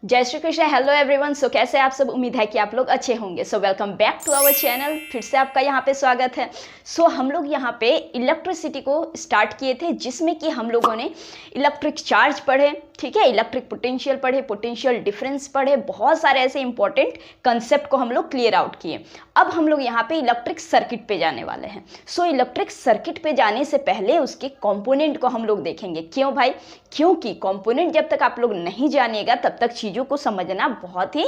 जय Shri Krishna. Hello everyone. So कैसे आप सब, उम्मीद है कि आप लोग अच्छे होंगे। So welcome back to our channel. फिर से आपका यहाँ पे स्वागत है। सो हम लोग यहाँ पे इलेक्ट्रिसिटी को स्टार्ट किए थे, जिसमें कि हम लोगों ने इलेक्ट्रिक चार्ज पढ़े, ठीक है, इलेक्ट्रिक पोटेंशियल पढ़े, पोटेंशियल डिफरेंस पढ़े, बहुत सारे ऐसे इंपॉर्टेंट कंसेप्ट को हम लोग क्लियर आउट किए। अब हम लोग यहाँ पे इलेक्ट्रिक सर्किट पे जाने वाले हैं। सो इलेक्ट्रिक सर्किट पे जाने से पहले उसके कंपोनेंट को हम लोग देखेंगे। क्यों भाई? क्योंकि कंपोनेंट जब तक आप लोग नहीं जानिएगा तब तक चीज़ों को समझना बहुत ही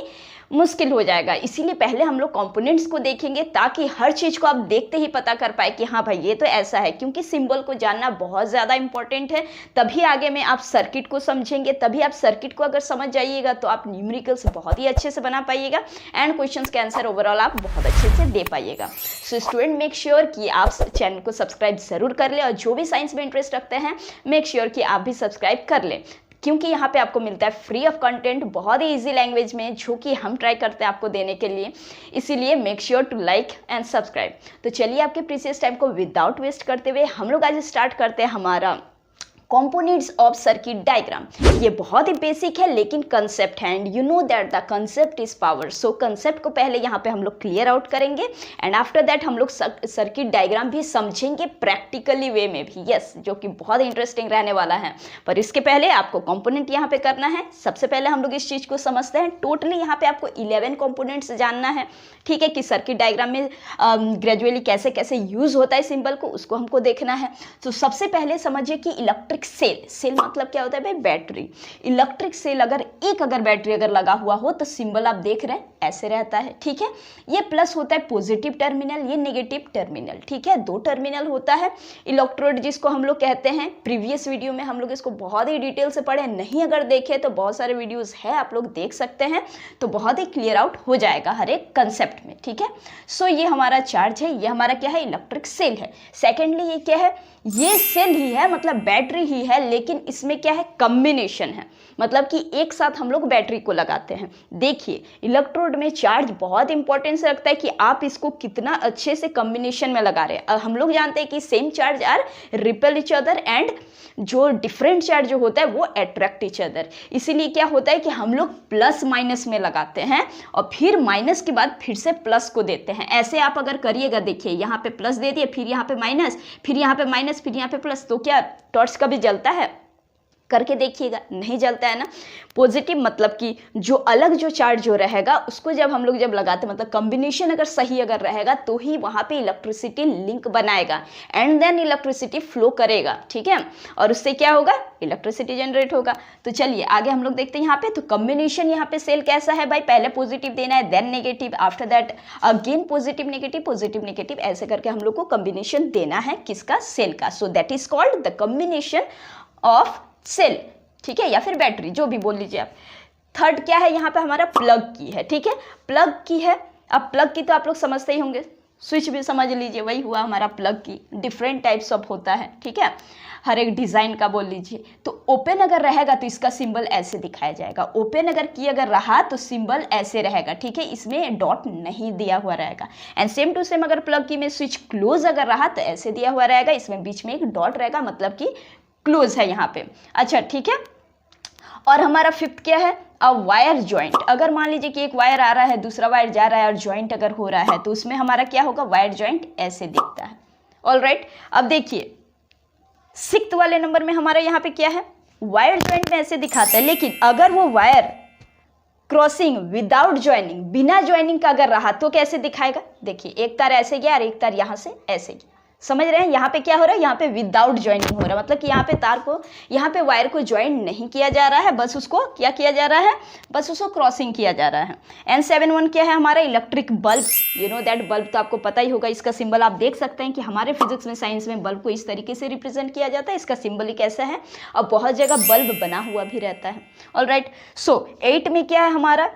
मुश्किल हो जाएगा। इसीलिए पहले हम लोग कंपोनेंट्स को देखेंगे, ताकि हर चीज़ को आप देखते ही पता कर पाए कि हाँ भाई ये तो ऐसा है। क्योंकि सिंबल को जानना बहुत ज़्यादा इंपॉर्टेंट है, तभी आगे में आप सर्किट को समझेंगे। तभी आप सर्किट को अगर समझ जाइएगा तो आप न्यूमेरिकल्स बहुत ही अच्छे से बना पाइएगा एंड क्वेश्चंस के आंसर ओवरऑल आप बहुत अच्छे से दे पाइएगा। सो स्टूडेंट, मेक श्योर कि आप चैनल को सब्सक्राइब जरूर कर ले, और जो भी साइंस में इंटरेस्ट रखते हैं मेक श्योर कि आप भी सब्सक्राइब कर ले, क्योंकि यहाँ पे आपको मिलता है फ्री ऑफ कंटेंट बहुत ही इजी लैंग्वेज में, जो कि हम ट्राई करते हैं आपको देने के लिए। इसीलिए make sure to like and subscribe. तो चलिए आपके प्रीसियस टाइम को विदाउट वेस्ट करते हुए हम लोग आज स्टार्ट करते हैं हमारा कंपोनेंट्स ऑफ सर्किट डायग्राम। ये बहुत ही बेसिक है लेकिन कंसेप्ट है, and you know that the concept is power. So concept को पहले यहाँ पे हम लोग क्लियर आउट करेंगे एंड आफ्टर दैट हम लोग सर्किट डायग्राम भी समझेंगे प्रैक्टिकली वे में भी, यस, जो कि बहुत इंटरेस्टिंग रहने वाला है। पर इसके पहले आपको कंपोनेंट यहाँ पे करना है। सबसे पहले हम लोग इस चीज़ को समझते हैं। टोटली यहाँ पे आपको 11 कंपोनेंट्स जानना है, ठीक है, कि सर्किट डायग्राम में ग्रेजुअली कैसे कैसे यूज होता है सिंबल को, उसको हमको देखना है। तो सबसे पहले समझिए कि इलेक्ट्रिक सेल मतलब क्या होता है भाई? बैटरी। इलेक्ट्रिक सेल अगर बैटरी अगर लगा हुआ हो तो सिंबल आप देख रहे हैं ऐसे रहता है, ठीक है। ये प्लस होता है पॉजिटिव टर्मिनल, ये नेगेटिव टर्मिनल, ठीक है। 2 टर्मिनल होता है। इलेक्ट्रोड जिसको हम लोग कहते हैं, प्रीवियस वीडियो में हम लोग इसको बहुत ही डिटेल से पढ़े, नहीं अगर देखे तो बहुत सारे वीडियोस है, आप लोग देख सकते हैं, तो बहुत ही क्लियर आउट हो जाएगा हर एक कंसेप्ट में, ठीक है। सो ये हमारा चार्ज है, ये हमारा क्या है? इलेक्ट्रिक सेल है। सेकेंडली ये क्या है? ये सेल ही है, मतलब बैटरी ही है, लेकिन इसमें क्या है? कॉम्बिनेशन है, मतलब कि एक साथ हम लोग बैटरी को लगाते हैं। देखिए, इलेक्ट्रोड में चार्ज बहुत इंपॉर्टेंस रखता है कि आप इसको कितना अच्छे से कॉम्बिनेशन में लगा रहे हैं। हम लोग जानते हैं कि same charge are repel each other, and जो डिफरेंट चार्ज जो होता है वो अट्रैक्ट इच अदर। इसीलिए क्या होता है कि हम लोग प्लस माइनस में लगाते हैं और फिर माइनस के बाद फिर से प्लस को देते हैं। ऐसे आप अगर करिएगा, देखिए यहाँ पे प्लस दे दिए, फिर यहाँ पे माइनस, फिर यहाँ पे माइनस, फिर यहाँ पे प्लस, तो क्या टॉर्च कभी जलता है? करके देखिएगा, नहीं जलता है ना। पॉजिटिव मतलब कि जो अलग जो चार्ज जो रहेगा उसको जब हम लोग लगाते, मतलब कॉम्बिनेशन अगर सही अगर रहेगा तो ही वहाँ पे इलेक्ट्रिसिटी लिंक बनाएगा एंड देन इलेक्ट्रिसिटी फ्लो करेगा, ठीक है। और उससे क्या होगा? इलेक्ट्रिसिटी जनरेट होगा। तो चलिए आगे हम लोग देखते हैं यहाँ पे। तो कॉम्बिनेशन यहाँ पे सेल कैसा है भाई? पहले पॉजिटिव देना है, then negative, after that again positive negative, ऐसे करके हम लोग को कॉम्बिनेशन देना है किसका? सेल का। So that is called the combination of cell, ठीक है, या फिर बैटरी, जो भी बोल लीजिए आप। थर्ड क्या है? यहाँ पे हमारा प्लग की है, ठीक है, प्लग की है। अब प्लग की तो आप लोग समझते ही होंगे, स्विच भी समझ लीजिए, वही हुआ हमारा प्लग की। डिफरेंट टाइप्स ऑफ होता है, ठीक है, हर एक डिजाइन का बोल लीजिए। तो ओपन अगर रहेगा तो इसका सिंबल ऐसे दिखाया जाएगा, ओपन अगर की अगर रहा तो सिंबल ऐसे रहेगा, ठीक है, इसमें डॉट नहीं दिया हुआ रहेगा। एंड सेम टू सेम अगर प्लग की में स्विच क्लोज अगर रहा तो ऐसे दिया हुआ रहेगा, इसमें बीच में एक डॉट रहेगा, मतलब कि क्लोज है यहाँ पे। अच्छा, ठीक है। और हमारा फिफ्थ क्या है? अब वायर ज्वाइंट। अगर मान लीजिए कि एक वायर आ रहा है, दूसरा वायर जा रहा है और ज्वाइंट अगर हो रहा है तो उसमें हमारा क्या होगा? वायर ज्वाइंट ऐसे दिखता है। ऑलराइट, अब देखिए सिक्स्थ वाले नंबर में हमारा यहाँ पे क्या है? वायर ज्वाइंट में ऐसे दिखाता है, लेकिन अगर वो वायर क्रॉसिंग विदाउट ज्वाइनिंग, बिना ज्वाइनिंग का अगर रहा तो कैसे दिखाएगा? देखिए, एक तार ऐसे गया और एक तार यहाँ से ऐसे गया, समझ रहे हैं? यहाँ पे क्या हो रहा है? यहाँ पे विदाउट ज्वाइनिंग हो रहा है, मतलब कि यहाँ पे तार को, यहाँ पे वायर को ज्वाइन नहीं किया जा रहा है, बस उसको क्या किया जा रहा है? बस उसको क्रॉसिंग किया जा रहा है। N71 क्या है हमारा? Electric bulb. You know that bulb तो आपको पता ही होगा। इसका सिंबल आप देख सकते हैं कि हमारे फिजिक्स में, साइंस में बल्ब को इस तरीके से रिप्रेजेंट किया जाता है। इसका सिंबल ही कैसा है? और बहुत जगह बल्ब बना हुआ भी रहता है। ऑलराइट, सो 8 में क्या है हमारा?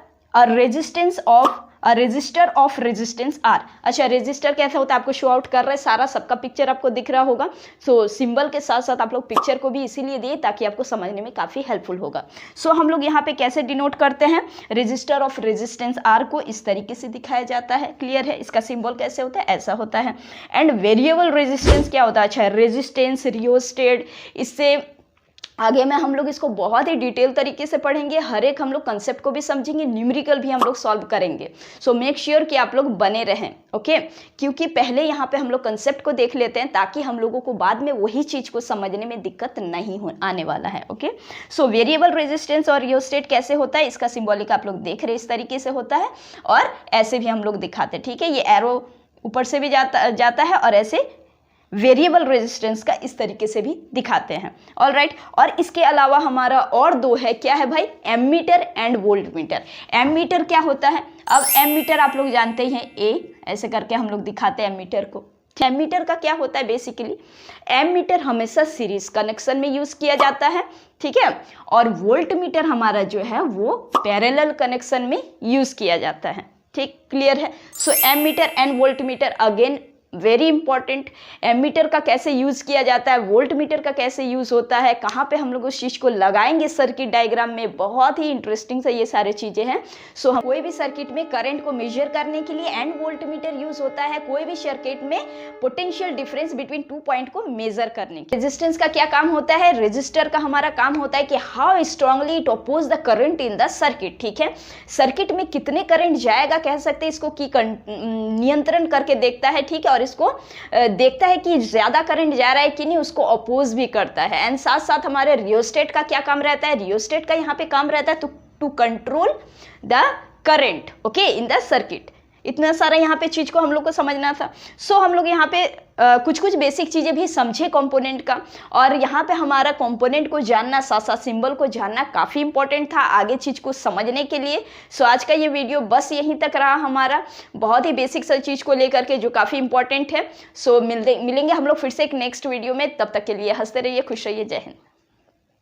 Register of resistance R. अच्छा, रेजिस्टर कैसा होता है आपको शो आउट कर रहा है, सारा सबका पिक्चर आपको दिख रहा होगा। सो सिंबल के साथ साथ आप लोग पिक्चर को भी इसीलिए दिए ताकि आपको समझने में काफ़ी हेल्पफुल होगा। सो हम लोग यहाँ पे कैसे डिनोट करते हैं? रजिस्टर ऑफ रेजिस्टेंस आर को इस तरीके से दिखाया जाता है। क्लियर है? इसका सिंबल कैसे होता है? ऐसा होता है। एंड वेरिएबल रेजिस्टेंस क्या होता है? अच्छा, रेजिस्टेंस रियोस्टेट, इससे आगे में हम लोग इसको बहुत ही डिटेल तरीके से पढ़ेंगे, हर एक हम लोग कंसेप्ट को भी समझेंगे, न्यूमेरिकल भी हम लोग सॉल्व करेंगे। सो मेक श्योर कि आप लोग बने रहें, ओके। क्योंकि पहले यहाँ पे हम लोग कंसेप्ट को देख लेते हैं ताकि हम लोगों को बाद में वही चीज़ को समझने में दिक्कत नहीं आने वाला है, ओके। सो वेरिएबल रेजिस्टेंस और रियोस्टेट कैसे होता है, इसका सिंबॉलिक आप लोग देख रहे हैं, इस तरीके से होता है और ऐसे भी हम लोग दिखाते हैं, ठीक है। ये एरो ऊपर से भी जाता है और ऐसे वेरिएबल रेजिस्टेंस का इस तरीके से भी दिखाते हैं, ऑल राइट। और इसके अलावा हमारा और दो है, क्या है भाई, एमीटर एंड वोल्टमीटर। एमीटर क्या होता है, अब एमीटर आप लोग जानते ही हैं, ए ऐसे करके हम लोग दिखाते हैं एमीटर को। एमीटर का क्या होता है, बेसिकली एमीटर हमेशा सीरीज कनेक्शन में यूज किया जाता है, ठीक है। और वोल्टमीटर हमारा जो है वो पैरेलल कनेक्शन में यूज किया जाता है, ठीक, क्लियर है। So ammeter and voltmeter again very important. Ammeter का कैसे यूज किया जाता है, वोल्टमीटर का कैसे यूज होता है, कहाँ पे हम लोग उस चीज को लगाएंगे सर्किट डायग्राम में, बहुत ही इंटरेस्टिंग से ये सारे चीजें हैं। सो हम कोई भी सर्किट में करंट को मेजर करने के लिए एंड वोल्टमीटर यूज होता है, कोई भी सर्किट में पोटेंशियल डिफरेंस बिटवीन 2 पॉइंट को मेजर करने के। रेजिस्टेंस का क्या काम होता है, रेजिस्टर का हमारा काम होता है कि how strongly it oppose the current in the circuit, ठीक है। सर्किट में कितने करंट जाएगा कह सकते हैं इसको, की नियंत्रण करके देखता है, ठीक है। और इसको देखता है कि ज्यादा करंट जा रहा है कि नहीं, उसको अपोज भी करता है। एंड साथ साथ हमारे रियोस्टेट का क्या काम रहता है, रियोस्टेट का यहाँ पे काम रहता है to control the current, okay, in the circuit. इतना सारा यहाँ पे चीज को हम लोग को समझना था। सो हम लोग यहाँ पे कुछ कुछ बेसिक चीजें भी समझे कंपोनेंट का, और यहाँ पे हमारा कंपोनेंट को जानना, साथ साथ सिंबल को जानना काफी इंपॉर्टेंट था आगे चीज को समझने के लिए। सो आज का ये वीडियो बस यहीं तक रहा हमारा, बहुत ही बेसिक सा चीज को लेकर के जो काफी इंपॉर्टेंट है। सो मिलेंगे हम लोग फिर से एक नेक्स्ट वीडियो में, तब तक के लिए हंसते रहिए, खुश रहिए, जय हिंद।